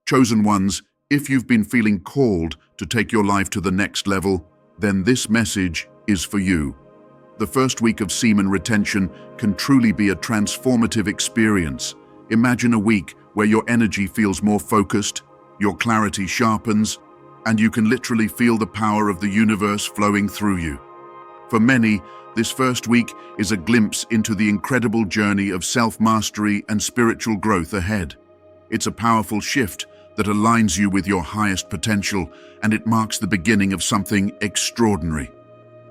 Chosen ones, if you've been feeling called to take your life to the next level, then this message is for you. The first week of semen retention can truly be a transformative experience. Imagine a week where your energy feels more focused, your clarity sharpens, and you can literally feel the power of the universe flowing through you. For many, this first week is a glimpse into the incredible journey of self-mastery and spiritual growth ahead. It's a powerful shift that aligns you with your highest potential, and it marks the beginning of something extraordinary.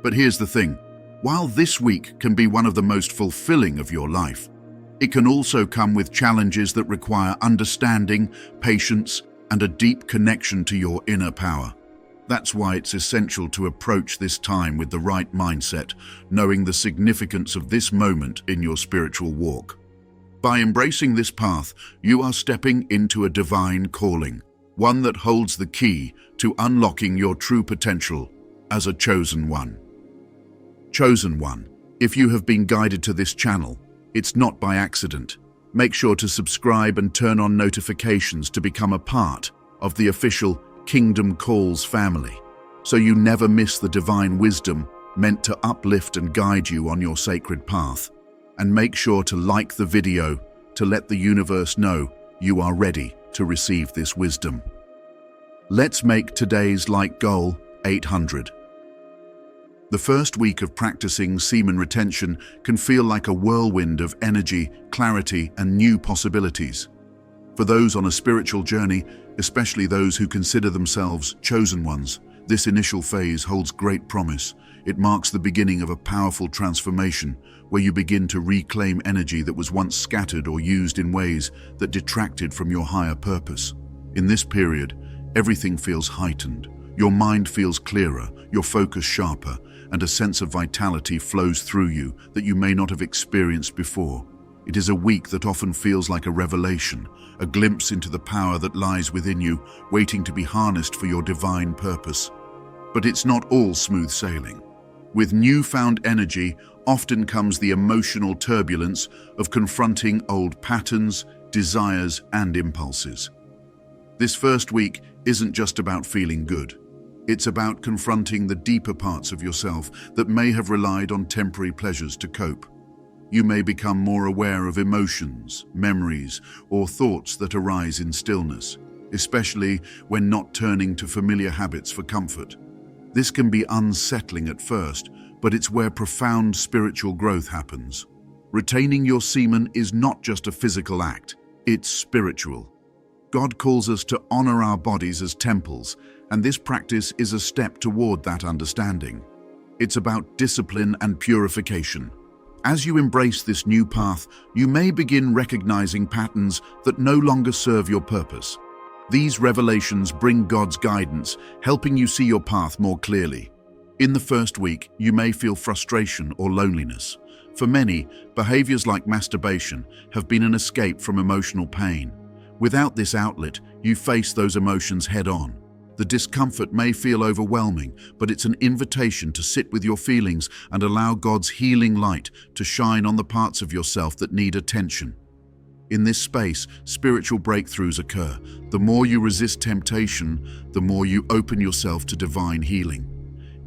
But here's the thing. While this week can be one of the most fulfilling of your life, it can also come with challenges that require understanding, patience, and a deep connection to your inner power. That's why it's essential to approach this time with the right mindset, knowing the significance of this moment in your spiritual walk. By embracing this path, you are stepping into a divine calling, one that holds the key to unlocking your true potential as a chosen one. Chosen one, if you have been guided to this channel, it's not by accident. Make sure to subscribe and turn on notifications to become a part of the official Kingdom Calls family, so you never miss the divine wisdom meant to uplift and guide you on your sacred path. And make sure to like the video to let the universe know you are ready to receive this wisdom. Let's make today's like goal 800. The first week of practicing semen retention can feel like a whirlwind of energy, clarity, and new possibilities. For those on a spiritual journey, especially those who consider themselves chosen ones, this initial phase holds great promise. It marks the beginning of a powerful transformation where you begin to reclaim energy that was once scattered or used in ways that detracted from your higher purpose. In this period, everything feels heightened. Your mind feels clearer, your focus sharper, and a sense of vitality flows through you that you may not have experienced before. It is a week that often feels like a revelation, a glimpse into the power that lies within you, waiting to be harnessed for your divine purpose. But it's not all smooth sailing. With newfound energy often comes the emotional turbulence of confronting old patterns, desires, and impulses. This first week isn't just about feeling good. It's about confronting the deeper parts of yourself that may have relied on temporary pleasures to cope. You may become more aware of emotions, memories, or thoughts that arise in stillness, especially when not turning to familiar habits for comfort. This can be unsettling at first, but it's where profound spiritual growth happens. Retaining your semen is not just a physical act, it's spiritual. God calls us to honor our bodies as temples, and this practice is a step toward that understanding. It's about discipline and purification. As you embrace this new path, you may begin recognizing patterns that no longer serve your purpose. These revelations bring God's guidance, helping you see your path more clearly. In the first week, you may feel frustration or loneliness. For many, behaviors like masturbation have been an escape from emotional pain. Without this outlet, you face those emotions head-on. The discomfort may feel overwhelming, but it's an invitation to sit with your feelings and allow God's healing light to shine on the parts of yourself that need attention. In this space, spiritual breakthroughs occur. The more you resist temptation, the more you open yourself to divine healing.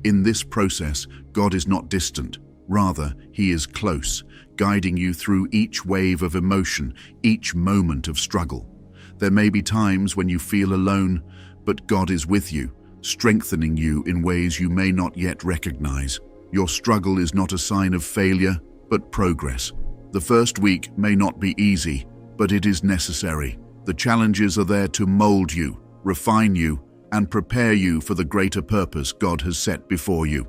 In this process, God is not distant. Rather, He is close, guiding you through each wave of emotion, each moment of struggle. There may be times when you feel alone, but God is with you, strengthening you in ways you may not yet recognize. Your struggle is not a sign of failure, but progress. The first week may not be easy, but it is necessary. The challenges are there to mold you, refine you, and prepare you for the greater purpose God has set before you.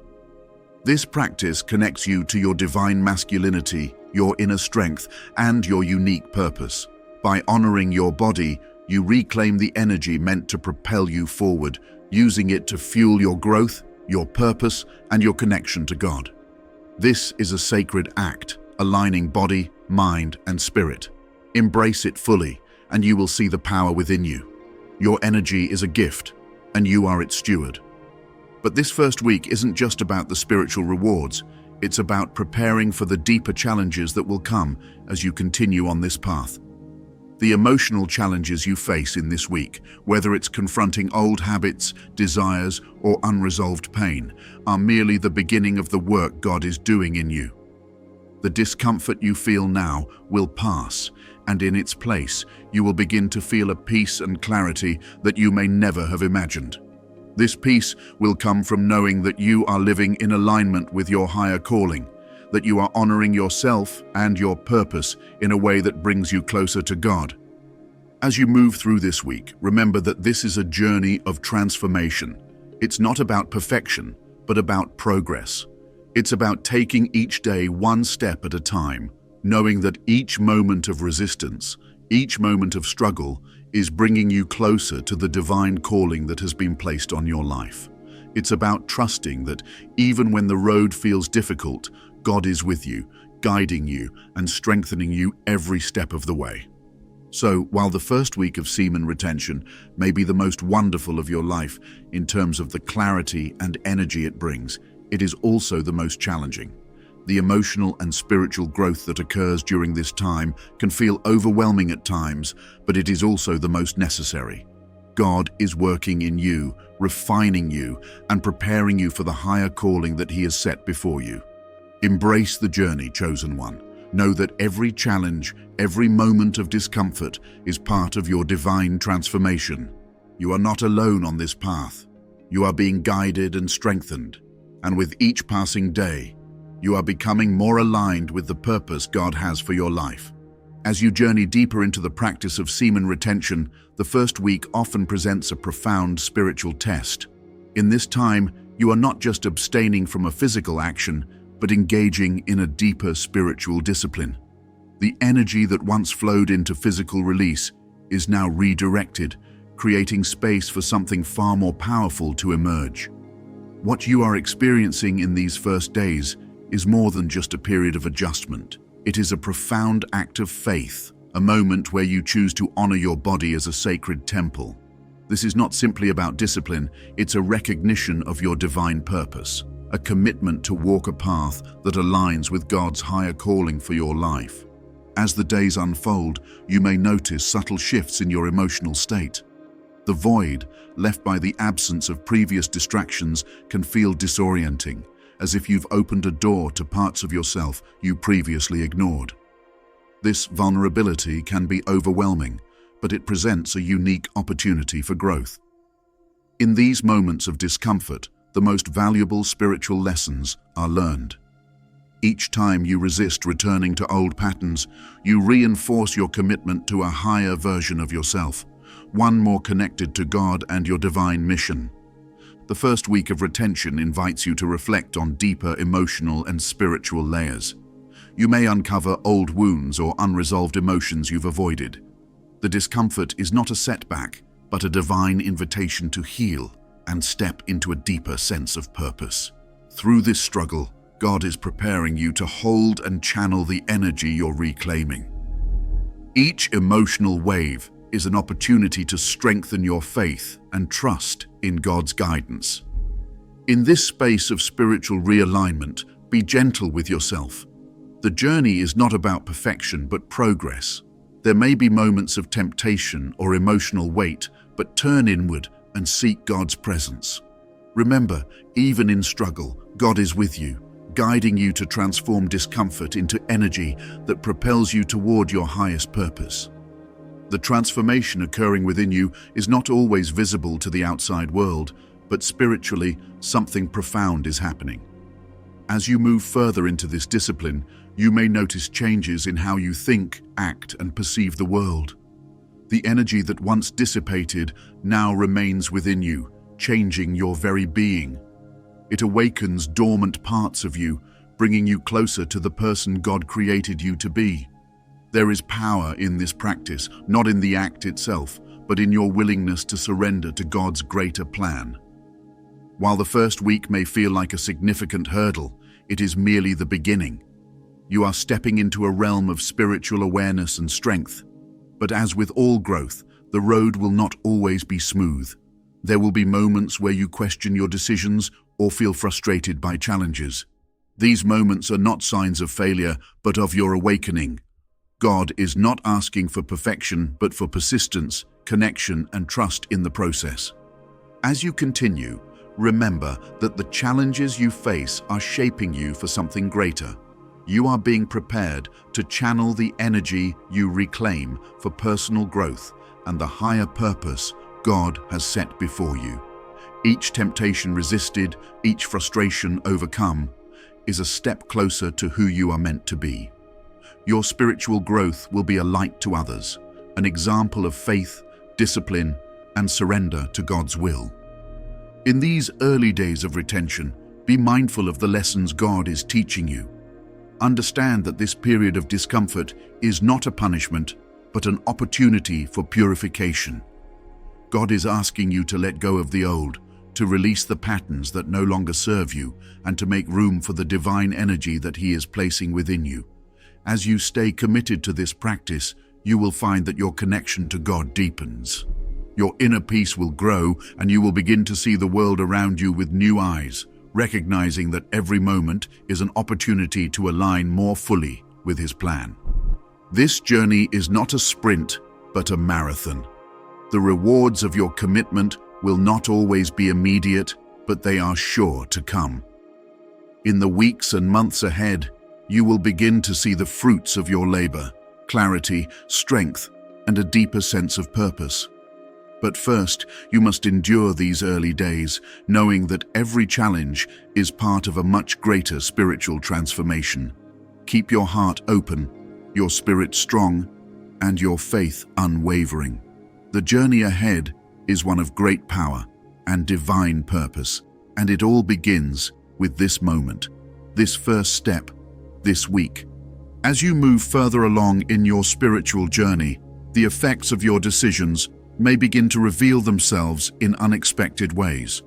This practice connects you to your divine masculinity, your inner strength, and your unique purpose. By honoring your body, you reclaim the energy meant to propel you forward, using it to fuel your growth, your purpose, and your connection to God. This is a sacred act, aligning body, mind, and spirit. Embrace it fully, and you will see the power within you. Your energy is a gift, and you are its steward. But this first week isn't just about the spiritual rewards. It's about preparing for the deeper challenges that will come as you continue on this path. The emotional challenges you face in this week, whether it's confronting old habits, desires, or unresolved pain, are merely the beginning of the work God is doing in you. The discomfort you feel now will pass, and in its place, you will begin to feel a peace and clarity that you may never have imagined. This peace will come from knowing that you are living in alignment with your higher calling, that you are honoring yourself and your purpose in a way that brings you closer to God. As you move through this week, remember that this is a journey of transformation. It's not about perfection, but about progress. It's about taking each day one step at a time, knowing that each moment of resistance, each moment of struggle, is bringing you closer to the divine calling that has been placed on your life. It's about trusting that even when the road feels difficult, God is with you, guiding you and strengthening you every step of the way. So, while the first week of semen retention may be the most wonderful of your life in terms of the clarity and energy it brings, it is also the most challenging. The emotional and spiritual growth that occurs during this time can feel overwhelming at times, but it is also the most necessary. God is working in you, refining you, and preparing you for the higher calling that He has set before you. Embrace the journey, chosen one. Know that every challenge, every moment of discomfort is part of your divine transformation. You are not alone on this path. You are being guided and strengthened, and with each passing day, you are becoming more aligned with the purpose God has for your life. As you journey deeper into the practice of semen retention, the first week often presents a profound spiritual test. In this time, you are not just abstaining from a physical action, but engaging in a deeper spiritual discipline. The energy that once flowed into physical release is now redirected, creating space for something far more powerful to emerge. What you are experiencing in these first days is more than just a period of adjustment. It is a profound act of faith, a moment where you choose to honor your body as a sacred temple. This is not simply about discipline, it's a recognition of your divine purpose, a commitment to walk a path that aligns with God's higher calling for your life. As the days unfold, you may notice subtle shifts in your emotional state. The void, left by the absence of previous distractions, can feel disorienting, as if you've opened a door to parts of yourself you previously ignored. This vulnerability can be overwhelming, but it presents a unique opportunity for growth. In these moments of discomfort, the most valuable spiritual lessons are learned. Each time you resist returning to old patterns, you reinforce your commitment to a higher version of yourself, one more connected to God and your divine mission. The first week of retention invites you to reflect on deeper emotional and spiritual layers. You may uncover old wounds or unresolved emotions you've avoided. The discomfort is not a setback, but a divine invitation to heal and step into a deeper sense of purpose. Through this struggle, God is preparing you to hold and channel the energy you're reclaiming. Each emotional wave is an opportunity to strengthen your faith and trust in God's guidance. In this space of spiritual realignment, be gentle with yourself. The journey is not about perfection but progress. There may be moments of temptation or emotional weight, but turn inward and seek God's presence. Remember, even in struggle, God is with you, guiding you to transform discomfort into energy that propels you toward your highest purpose. The transformation occurring within you is not always visible to the outside world, but spiritually, something profound is happening. As you move further into this discipline, you may notice changes in how you think, act, and perceive the world. The energy that once dissipated now remains within you, changing your very being. It awakens dormant parts of you, bringing you closer to the person God created you to be. There is power in this practice, not in the act itself, but in your willingness to surrender to God's greater plan. While the first week may feel like a significant hurdle, it is merely the beginning. You are stepping into a realm of spiritual awareness and strength. But as with all growth, the road will not always be smooth. There will be moments where you question your decisions or feel frustrated by challenges. These moments are not signs of failure, but of your awakening. God is not asking for perfection, but for persistence, connection, and trust in the process. As you continue, remember that the challenges you face are shaping you for something greater. You are being prepared to channel the energy you reclaim for personal growth and the higher purpose God has set before you. Each temptation resisted, each frustration overcome, is a step closer to who you are meant to be. Your spiritual growth will be a light to others, an example of faith, discipline, and surrender to God's will. In these early days of retention, be mindful of the lessons God is teaching you. Understand that this period of discomfort is not a punishment, but an opportunity for purification. God is asking you to let go of the old, to release the patterns that no longer serve you, and to make room for the divine energy that He is placing within you. As you stay committed to this practice, you will find that your connection to God deepens. Your inner peace will grow, and you will begin to see the world around you with new eyes, recognizing that every moment is an opportunity to align more fully with His plan. This journey is not a sprint, but a marathon. The rewards of your commitment will not always be immediate, but they are sure to come. In the weeks and months ahead, you will begin to see the fruits of your labor, clarity, strength, and a deeper sense of purpose. But first, you must endure these early days, knowing that every challenge is part of a much greater spiritual transformation. Keep your heart open, your spirit strong, and your faith unwavering. The journey ahead is one of great power and divine purpose, and it all begins with this moment, this first step, this week. As you move further along in your spiritual journey, the effects of your decisions may begin to reveal themselves in unexpected ways.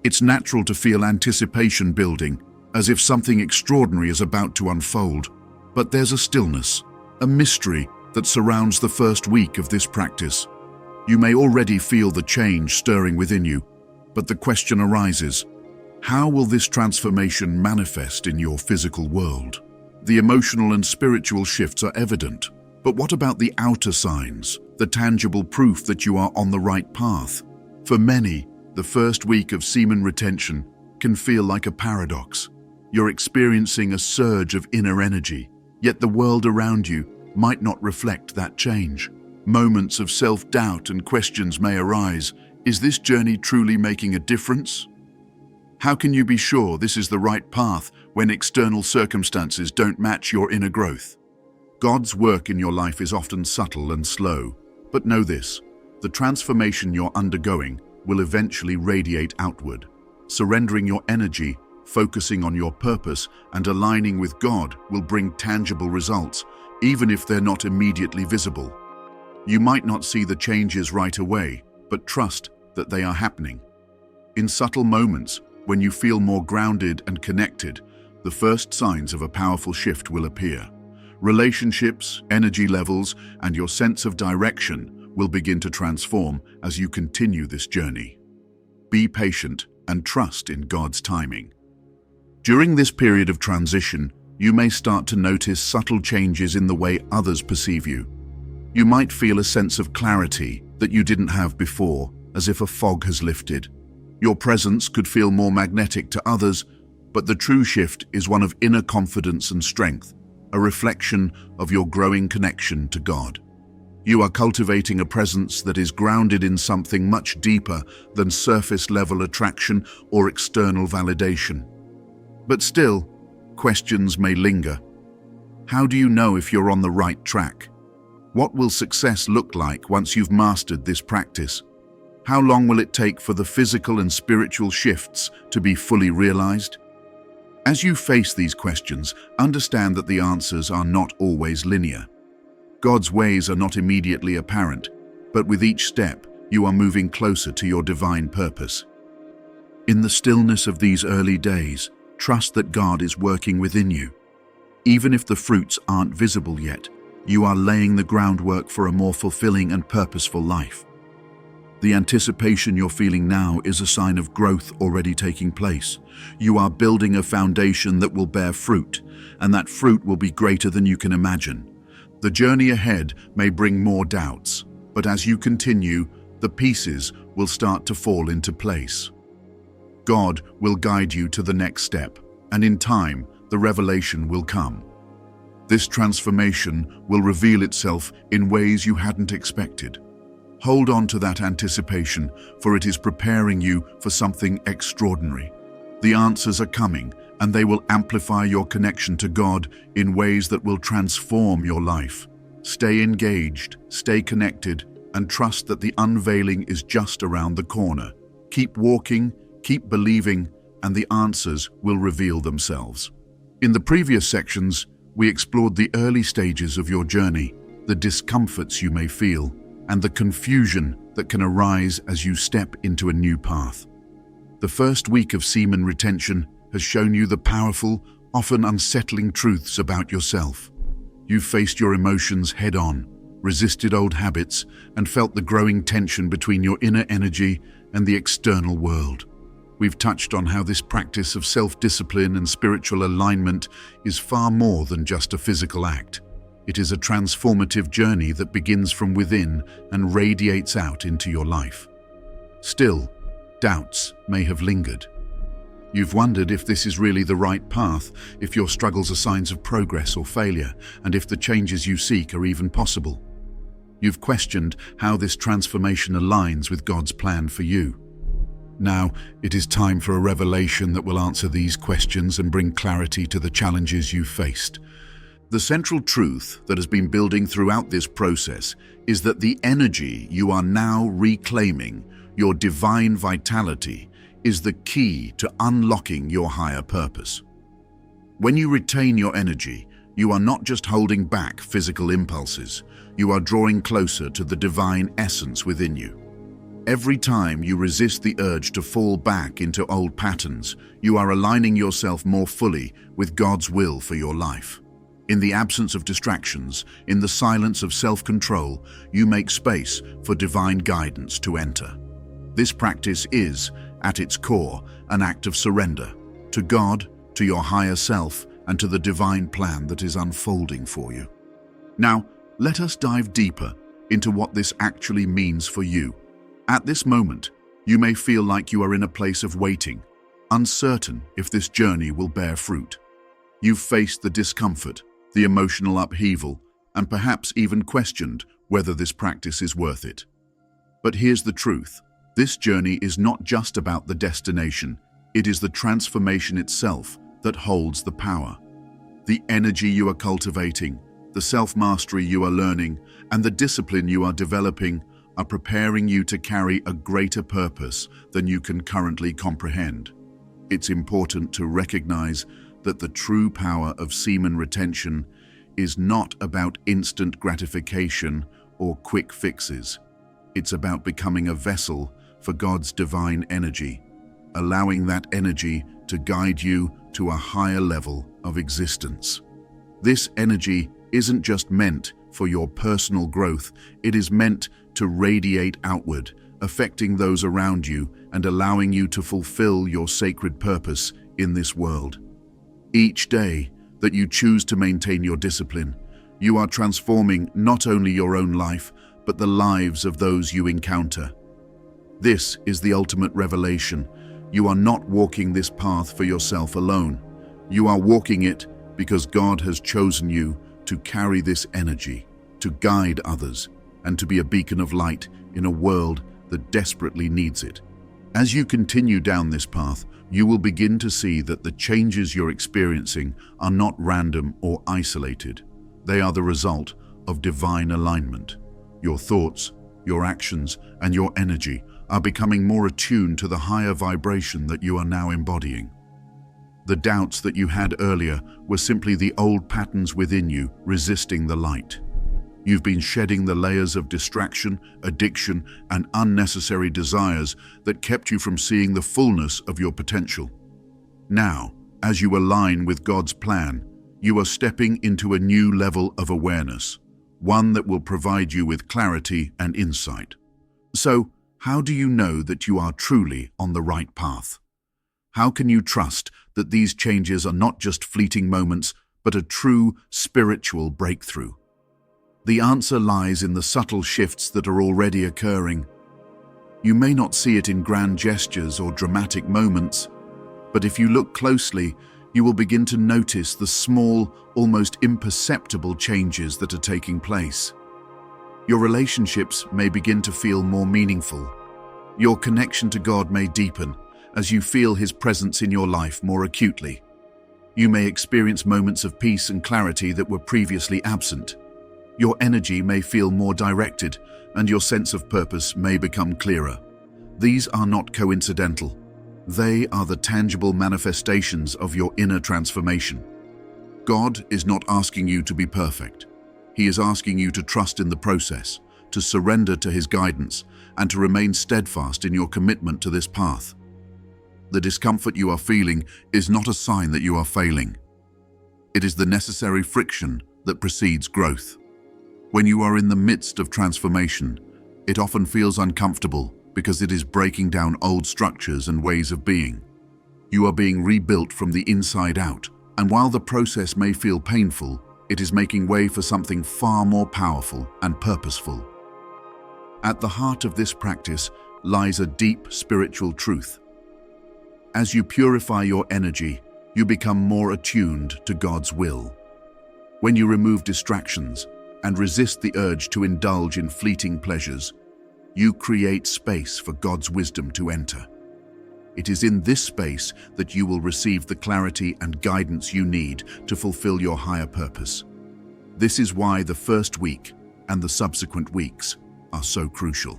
It's natural to feel anticipation building, as if something extraordinary is about to unfold. But there's a stillness, a mystery that surrounds the first week of this practice. You may already feel the change stirring within you, but the question arises, how will this transformation manifest in your physical world? The emotional and spiritual shifts are evident, but what about the outer signs, the tangible proof that you are on the right path? For many, the first week of semen retention can feel like a paradox. You're experiencing a surge of inner energy, yet the world around you might not reflect that change. Moments of self-doubt and questions may arise. Is this journey truly making a difference? How can you be sure this is the right path when external circumstances don't match your inner growth? God's work in your life is often subtle and slow, but know this, the transformation you're undergoing will eventually radiate outward. Surrendering your energy, focusing on your purpose, and aligning with God will bring tangible results, even if they're not immediately visible. You might not see the changes right away, but trust that they are happening. In subtle moments, when you feel more grounded and connected, the first signs of a powerful shift will appear. Relationships, energy levels, and your sense of direction will begin to transform as you continue this journey. Be patient and trust in God's timing. During this period of transition, you may start to notice subtle changes in the way others perceive you. You might feel a sense of clarity that you didn't have before, as if a fog has lifted. Your presence could feel more magnetic to others, but the true shift is one of inner confidence and strength, a reflection of your growing connection to God. You are cultivating a presence that is grounded in something much deeper than surface-level attraction or external validation. But still, questions may linger. How do you know if you're on the right track? What will success look like once you've mastered this practice? How long will it take for the physical and spiritual shifts to be fully realized? As you face these questions, understand that the answers are not always linear. God's ways are not immediately apparent, but with each step, you are moving closer to your divine purpose. In the stillness of these early days, trust that God is working within you. Even if the fruits aren't visible yet, you are laying the groundwork for a more fulfilling and purposeful life. The anticipation you're feeling now is a sign of growth already taking place. You are building a foundation that will bear fruit, and that fruit will be greater than you can imagine. The journey ahead may bring more doubts, but as you continue, the pieces will start to fall into place. God will guide you to the next step, and in time, the revelation will come. This transformation will reveal itself in ways you hadn't expected. Hold on to that anticipation, for it is preparing you for something extraordinary. The answers are coming, and they will amplify your connection to God in ways that will transform your life. Stay engaged, stay connected, and trust that the unveiling is just around the corner. Keep walking, keep believing, and the answers will reveal themselves. In the previous sections, we explored the early stages of your journey, the discomforts you may feel, and the confusion that can arise as you step into a new path. The first week of semen retention has shown you the powerful, often unsettling truths about yourself. You've faced your emotions head-on, resisted old habits, and felt the growing tension between your inner energy and the external world. We've touched on how this practice of self-discipline and spiritual alignment is far more than just a physical act. It is a transformative journey that begins from within and radiates out into your life. Still, doubts may have lingered. You've wondered if this is really the right path, if your struggles are signs of progress or failure, and if the changes you seek are even possible. You've questioned how this transformation aligns with God's plan for you. Now, it is time for a revelation that will answer these questions and bring clarity to the challenges you've faced. The central truth that has been building throughout this process is that the energy you are now reclaiming, your divine vitality, is the key to unlocking your higher purpose. When you retain your energy, you are not just holding back physical impulses, you are drawing closer to the divine essence within you. Every time you resist the urge to fall back into old patterns, you are aligning yourself more fully with God's will for your life. In the absence of distractions, in the silence of self-control, you make space for divine guidance to enter. This practice is, at its core, an act of surrender to God, to your higher self, and to the divine plan that is unfolding for you. Now, let us dive deeper into what this actually means for you. At this moment, you may feel like you are in a place of waiting, uncertain if this journey will bear fruit. You've faced the discomfort, the emotional upheaval, and perhaps even questioned whether this practice is worth it. But here's the truth. This journey is not just about the destination, it is the transformation itself that holds the power. The energy you are cultivating, the self-mastery you are learning, and the discipline you are developing are preparing you to carry a greater purpose than you can currently comprehend. It's important to recognize that the true power of semen retention is not about instant gratification or quick fixes. It's about becoming a vessel for God's divine energy, allowing that energy to guide you to a higher level of existence. This energy isn't just meant for your personal growth, it is meant to radiate outward, affecting those around you and allowing you to fulfill your sacred purpose in this world. Each day that you choose to maintain your discipline, you are transforming not only your own life, but the lives of those you encounter. This is the ultimate revelation. You are not walking this path for yourself alone. You are walking it because God has chosen you to carry this energy, to guide others, and to be a beacon of light in a world that desperately needs it. As you continue down this path, you will begin to see that the changes you're experiencing are not random or isolated. They are the result of divine alignment. Your thoughts, your actions, and your energy are becoming more attuned to the higher vibration that you are now embodying. The doubts that you had earlier were simply the old patterns within you resisting the light. You've been shedding the layers of distraction, addiction, and unnecessary desires that kept you from seeing the fullness of your potential. Now, as you align with God's plan, you are stepping into a new level of awareness, one that will provide you with clarity and insight. So, how do you know that you are truly on the right path? How can you trust that these changes are not just fleeting moments, but a true spiritual breakthrough? The answer lies in the subtle shifts that are already occurring. You may not see it in grand gestures or dramatic moments, but if you look closely, you will begin to notice the small, almost imperceptible changes that are taking place. Your relationships may begin to feel more meaningful. Your connection to God may deepen as you feel His presence in your life more acutely. You may experience moments of peace and clarity that were previously absent. Your energy may feel more directed, and your sense of purpose may become clearer. These are not coincidental. They are the tangible manifestations of your inner transformation. God is not asking you to be perfect. He is asking you to trust in the process, to surrender to His guidance, and to remain steadfast in your commitment to this path. The discomfort you are feeling is not a sign that you are failing. It is the necessary friction that precedes growth. When you are in the midst of transformation, it often feels uncomfortable because it is breaking down old structures and ways of being. You are being rebuilt from the inside out, and while the process may feel painful, it is making way for something far more powerful and purposeful. At the heart of this practice lies a deep spiritual truth. As you purify your energy, you become more attuned to God's will. When you remove distractions and resist the urge to indulge in fleeting pleasures, you create space for God's wisdom to enter. It is in this space that you will receive the clarity and guidance you need to fulfill your higher purpose. This is why the first week and the subsequent weeks are so crucial.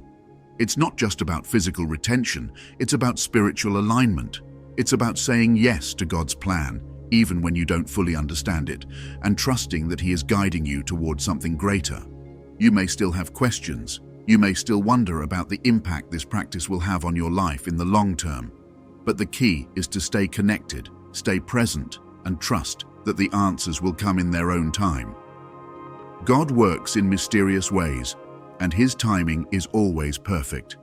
It's not just about physical retention, it's about spiritual alignment. It's about saying yes to God's plan, even when you don't fully understand it, and trusting that He is guiding you towards something greater. You may still have questions. You may still wonder about the impact this practice will have on your life in the long term. But the key is to stay connected, stay present, and trust that the answers will come in their own time. God works in mysterious ways, and His timing is always perfect.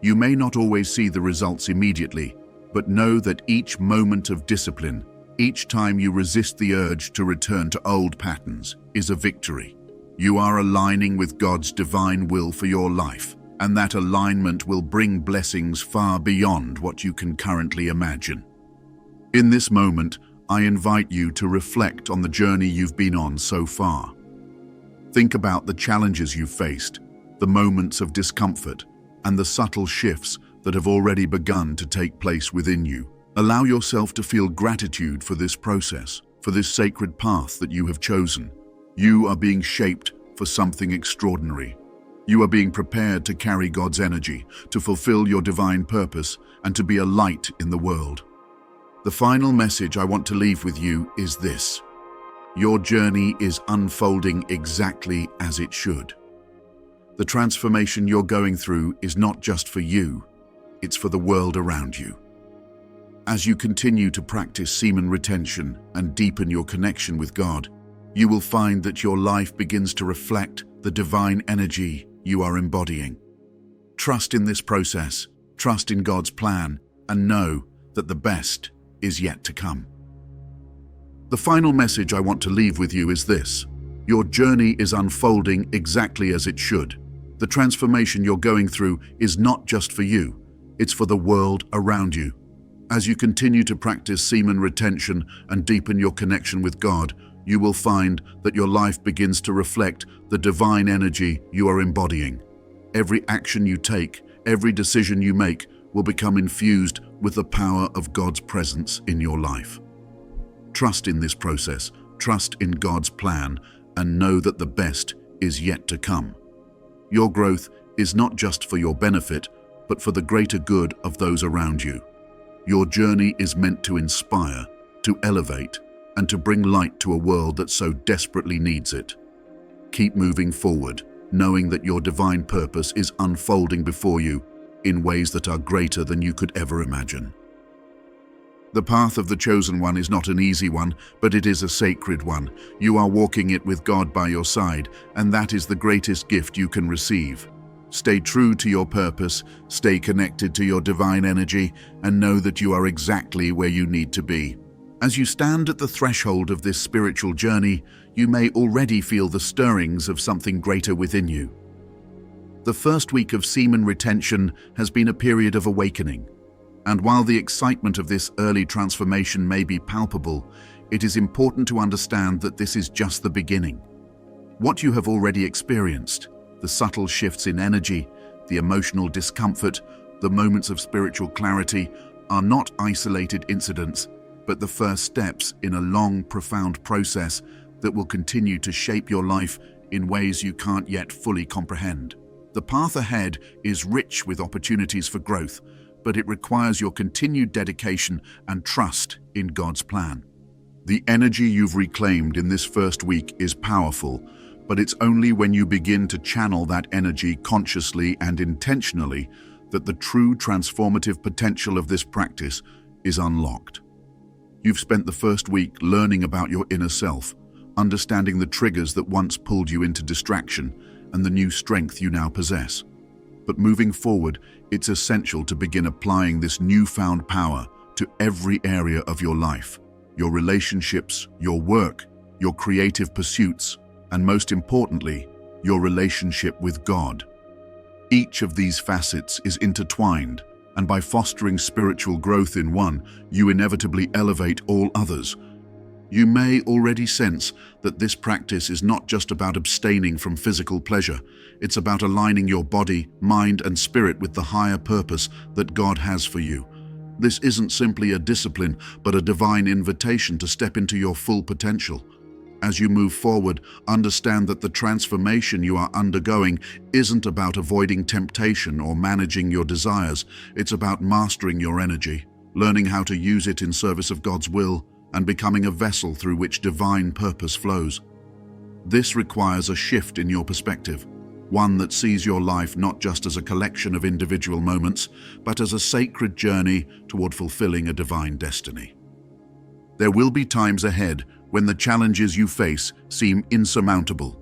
You may not always see the results immediately, but know that each moment of discipline, each time you resist the urge to return to old patterns, is a victory. You are aligning with God's divine will for your life, and that alignment will bring blessings far beyond what you can currently imagine. In this moment, I invite you to reflect on the journey you've been on so far. Think about the challenges you've faced, the moments of discomfort, and the subtle shifts that have already begun to take place within you. Allow yourself to feel gratitude for this process, for this sacred path that you have chosen. You are being shaped for something extraordinary. You are being prepared to carry God's energy, to fulfill your divine purpose, and to be a light in the world. The final message I want to leave with you is this: your journey is unfolding exactly as it should. The transformation you're going through is not just for you, it's for the world around you. As you continue to practice semen retention and deepen your connection with God, you will find that your life begins to reflect the divine energy you are embodying. Trust in this process, trust in God's plan, and know that the best is yet to come. The final message I want to leave with you is this: your journey is unfolding exactly as it should. The transformation you're going through is not just for you, it's for the world around you. As you continue to practice semen retention and deepen your connection with God, you will find that your life begins to reflect the divine energy you are embodying. Every action you take, every decision you make will become infused with the power of God's presence in your life. Trust in this process, trust in God's plan, and know that the best is yet to come. Your growth is not just for your benefit, but for the greater good of those around you. Your journey is meant to inspire, to elevate, and to bring light to a world that so desperately needs it. Keep moving forward, knowing that your divine purpose is unfolding before you in ways that are greater than you could ever imagine. The path of the chosen one is not an easy one, but it is a sacred one. You are walking it with God by your side, and that is the greatest gift you can receive. Stay true to your purpose, stay connected to your divine energy, and know that you are exactly where you need to be. As you stand at the threshold of this spiritual journey, you may already feel the stirrings of something greater within you. The first week of semen retention has been a period of awakening, and while the excitement of this early transformation may be palpable, it is important to understand that this is just the beginning. What you have already experienced, the subtle shifts in energy, the emotional discomfort, the moments of spiritual clarity, are not isolated incidents, but the first steps in a long, profound process that will continue to shape your life in ways you can't yet fully comprehend. The path ahead is rich with opportunities for growth, but it requires your continued dedication and trust in God's plan. The energy you've reclaimed in this first week is powerful, but it's only when you begin to channel that energy consciously and intentionally that the true transformative potential of this practice is unlocked. You've spent the first week learning about your inner self, understanding the triggers that once pulled you into distraction and the new strength you now possess. But moving forward, it's essential to begin applying this newfound power to every area of your life, your relationships, your work, your creative pursuits, and most importantly, your relationship with God. Each of these facets is intertwined, and by fostering spiritual growth in one, you inevitably elevate all others. You may already sense that this practice is not just about abstaining from physical pleasure. It's about aligning your body, mind, and spirit with the higher purpose that God has for you. This isn't simply a discipline, but a divine invitation to step into your full potential. As you move forward, understand that the transformation you are undergoing isn't about avoiding temptation or managing your desires. It's about mastering your energy, learning how to use it in service of God's will, and becoming a vessel through which divine purpose flows. This requires a shift in your perspective, one that sees your life not just as a collection of individual moments, but as a sacred journey toward fulfilling a divine destiny. There will be times ahead when the challenges you face seem insurmountable.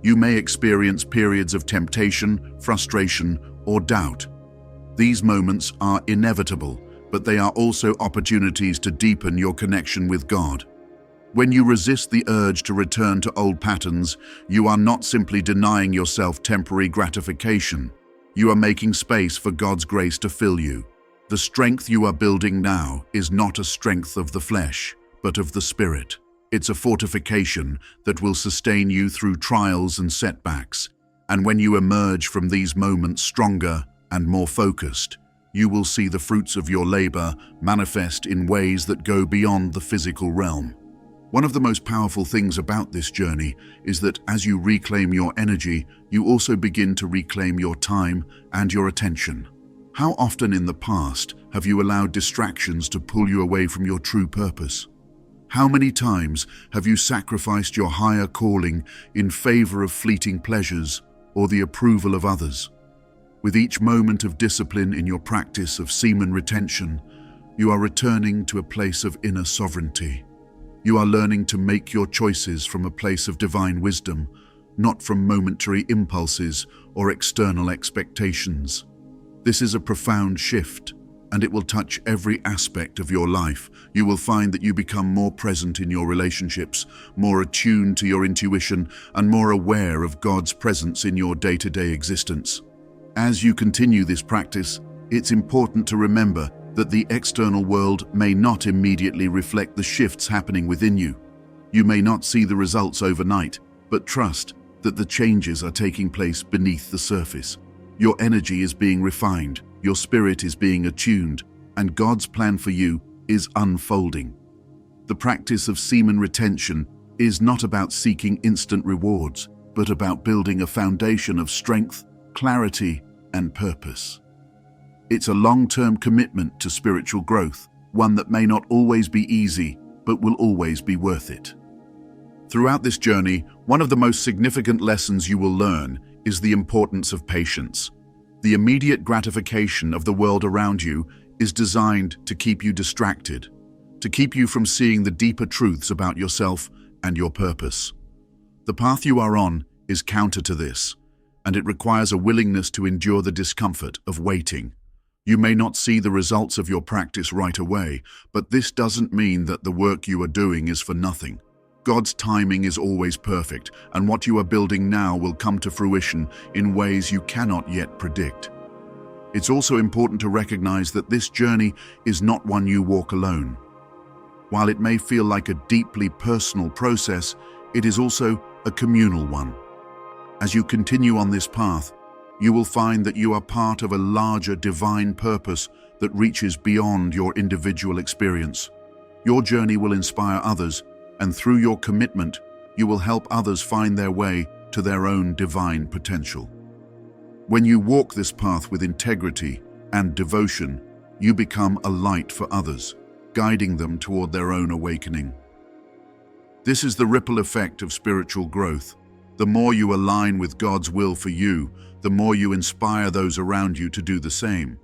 You may experience periods of temptation, frustration, or doubt. These moments are inevitable, but they are also opportunities to deepen your connection with God. When you resist the urge to return to old patterns, you are not simply denying yourself temporary gratification. You are making space for God's grace to fill you. The strength you are building now is not a strength of the flesh, but of the spirit. It's a fortification that will sustain you through trials and setbacks. And when you emerge from these moments stronger and more focused, you will see the fruits of your labor manifest in ways that go beyond the physical realm. One of the most powerful things about this journey is that as you reclaim your energy, you also begin to reclaim your time and your attention. How often in the past have you allowed distractions to pull you away from your true purpose? How many times have you sacrificed your higher calling in favor of fleeting pleasures or the approval of others? With each moment of discipline in your practice of semen retention, you are returning to a place of inner sovereignty. You are learning to make your choices from a place of divine wisdom, not from momentary impulses or external expectations. This is a profound shift, and it will touch every aspect of your life. You will find that you become more present in your relationships, more attuned to your intuition, and more aware of God's presence in your day-to-day existence. As you continue this practice, it's important to remember that the external world may not immediately reflect the shifts happening within you. You may not see the results overnight, but trust that the changes are taking place beneath the surface. Your energy is being refined, your spirit is being attuned, and God's plan for you is unfolding. The practice of semen retention is not about seeking instant rewards, but about building a foundation of strength, clarity, and purpose. It's a long-term commitment to spiritual growth, one that may not always be easy, but will always be worth it. Throughout this journey, one of the most significant lessons you will learn is the importance of patience. The immediate gratification of the world around you is designed to keep you distracted, to keep you from seeing the deeper truths about yourself and your purpose. The path you are on is counter to this, and it requires a willingness to endure the discomfort of waiting. You may not see the results of your practice right away, but this doesn't mean that the work you are doing is for nothing. God's timing is always perfect, and what you are building now will come to fruition in ways you cannot yet predict. It's also important to recognize that this journey is not one you walk alone. While it may feel like a deeply personal process, it is also a communal one. As you continue on this path, you will find that you are part of a larger divine purpose that reaches beyond your individual experience. Your journey will inspire others, and through your commitment, you will help others find their way to their own divine potential. When you walk this path with integrity and devotion, you become a light for others, guiding them toward their own awakening. This is the ripple effect of spiritual growth. The more you align with God's will for you, the more you inspire those around you to do the same.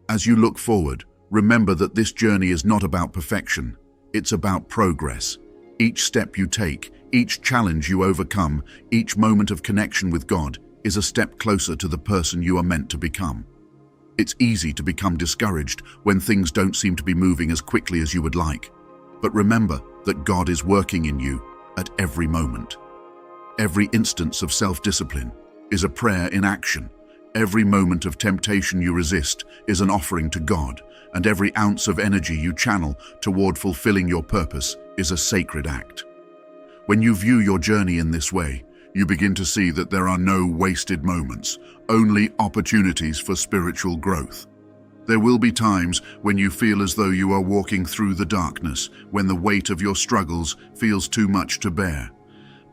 As you look forward, remember that this journey is not about perfection. It's about progress. Each step you take, each challenge you overcome, each moment of connection with God is a step closer to the person you are meant to become. It's easy to become discouraged when things don't seem to be moving as quickly as you would like. But remember that God is working in you at every moment. Every instance of self-discipline is a prayer in action. Every moment of temptation you resist is an offering to God, and every ounce of energy you channel toward fulfilling your purpose is a sacred act. When you view your journey in this way, you begin to see that there are no wasted moments, only opportunities for spiritual growth. There will be times when you feel as though you are walking through the darkness, when the weight of your struggles feels too much to bear.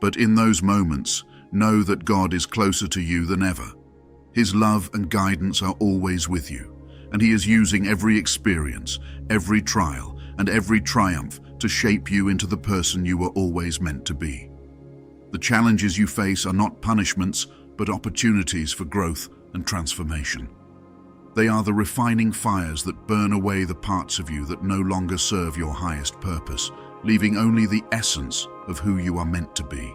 But in those moments, know that God is closer to you than ever. His love and guidance are always with you, and He is using every experience, every trial, and every triumph to shape you into the person you were always meant to be. The challenges you face are not punishments, but opportunities for growth and transformation. They are the refining fires that burn away the parts of you that no longer serve your highest purpose, leaving only the essence of who you are meant to be.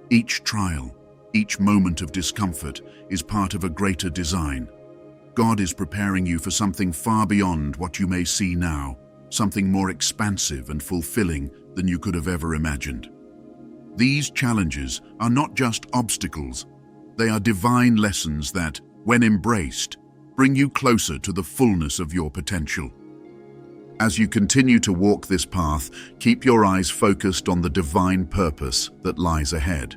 Each trial, each moment of discomfort is part of a greater design. God is preparing you for something far beyond what you may see now, something more expansive and fulfilling than you could have ever imagined. These challenges are not just obstacles, they are divine lessons that, when embraced, bring you closer to the fullness of your potential. As you continue to walk this path, keep your eyes focused on the divine purpose that lies ahead.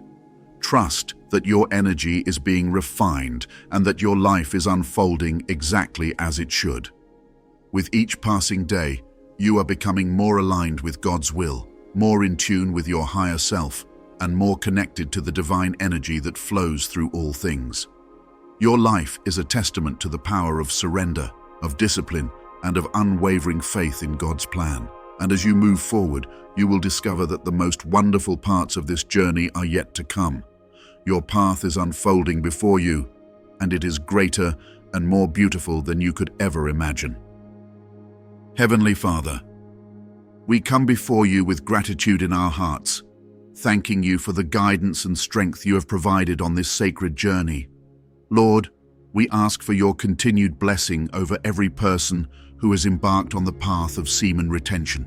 Trust that your energy is being refined and that your life is unfolding exactly as it should. With each passing day, you are becoming more aligned with God's will, more in tune with your higher self, and more connected to the divine energy that flows through all things. Your life is a testament to the power of surrender, of discipline, and of unwavering faith in God's plan. And as you move forward, you will discover that the most wonderful parts of this journey are yet to come. Your path is unfolding before you, and it is greater and more beautiful than you could ever imagine. Heavenly Father, we come before you with gratitude in our hearts, thanking you for the guidance and strength you have provided on this sacred journey. Lord, we ask for your continued blessing over every person who has embarked on the path of semen retention.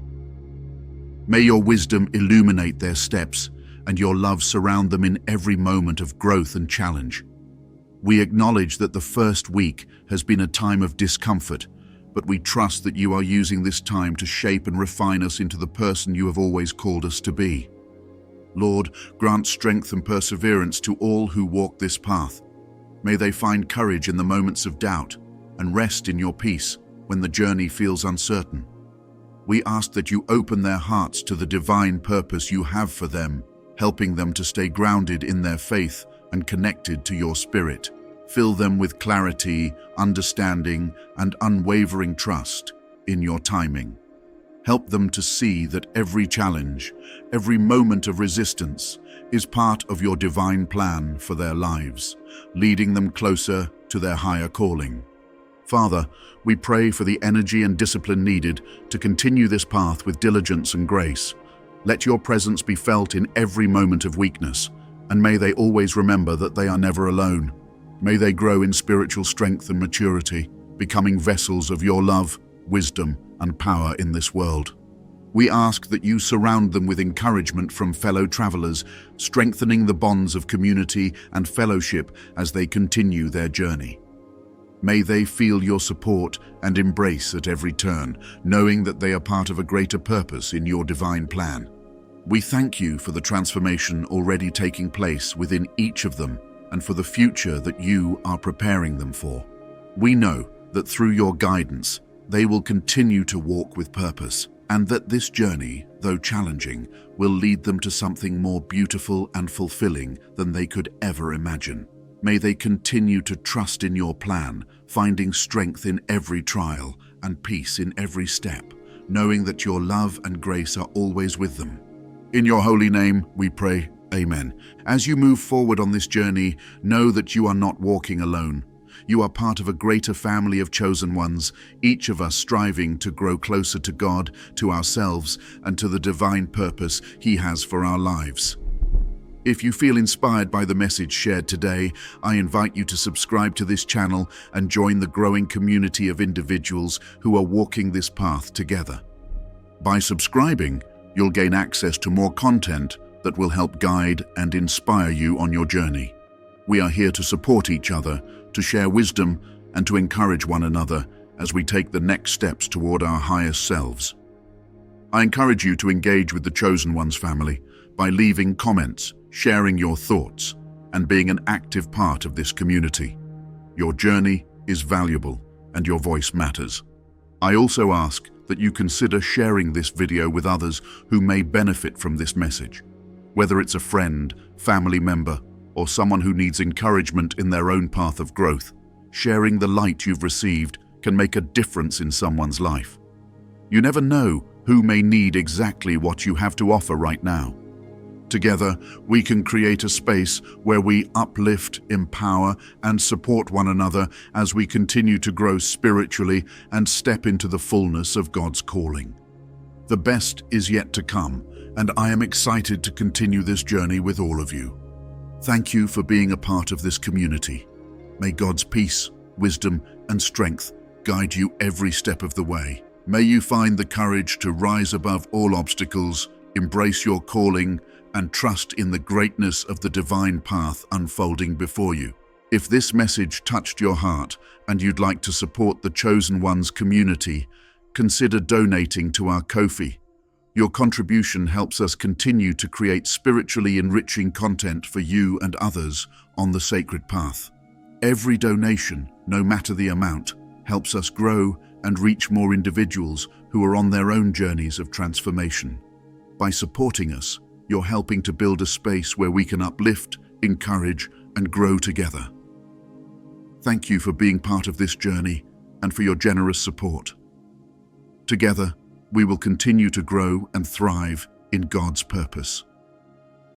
May your wisdom illuminate their steps and your love surround them in every moment of growth and challenge. We acknowledge that the first week has been a time of discomfort, but we trust that you are using this time to shape and refine us into the person you have always called us to be. Lord, grant strength and perseverance to all who walk this path. May they find courage in the moments of doubt and rest in your peace when the journey feels uncertain. We ask that you open their hearts to the divine purpose you have for them, helping them to stay grounded in their faith and connected to your spirit. Fill them with clarity, understanding, and unwavering trust in your timing. Help them to see that every challenge, every moment of resistance is part of your divine plan for their lives, leading them closer to their higher calling. Father, we pray for the energy and discipline needed to continue this path with diligence and grace. Let your presence be felt in every moment of weakness, and may they always remember that they are never alone. May they grow in spiritual strength and maturity, becoming vessels of your love, wisdom, and power in this world. We ask that you surround them with encouragement from fellow travelers, strengthening the bonds of community and fellowship as they continue their journey. May they feel your support and embrace at every turn, knowing that they are part of a greater purpose in your divine plan. We thank you for the transformation already taking place within each of them and for the future that you are preparing them for. We know that through your guidance, they will continue to walk with purpose, and that this journey, though challenging, will lead them to something more beautiful and fulfilling than they could ever imagine. May they continue to trust in your plan, finding strength in every trial and peace in every step, knowing that your love and grace are always with them. In your holy name, we pray, Amen. As you move forward on this journey, know that you are not walking alone. You are part of a greater family of chosen ones, each of us striving to grow closer to God, to ourselves, and to the divine purpose He has for our lives. If you feel inspired by the message shared today, I invite you to subscribe to this channel and join the growing community of individuals who are walking this path together. By subscribing, you'll gain access to more content that will help guide and inspire you on your journey. We are here to support each other, to share wisdom, and to encourage one another as we take the next steps toward our highest selves. I encourage you to engage with the Chosen Ones family by leaving comments, sharing your thoughts, and being an active part of this community. Your journey is valuable, and your voice matters. I also ask that you consider sharing this video with others who may benefit from this message. Whether it's a friend, family member, or someone who needs encouragement in their own path of growth, sharing the light you've received can make a difference in someone's life. You never know who may need exactly what you have to offer right now. Together, we can create a space where we uplift, empower, and support one another as we continue to grow spiritually and step into the fullness of God's calling. The best is yet to come, and I am excited to continue this journey with all of you. Thank you for being a part of this community. May God's peace, wisdom, and strength guide you every step of the way. May you find the courage to rise above all obstacles, embrace your calling, and trust in the greatness of the divine path unfolding before you. If this message touched your heart and you'd like to support the Chosen Ones community, consider donating to our Ko-fi. Your contribution helps us continue to create spiritually enriching content for you and others on the sacred path. Every donation, no matter the amount, helps us grow and reach more individuals who are on their own journeys of transformation. By supporting us, you're helping to build a space where we can uplift, encourage, and grow together. Thank you for being part of this journey and for your generous support. Together, we will continue to grow and thrive in God's purpose.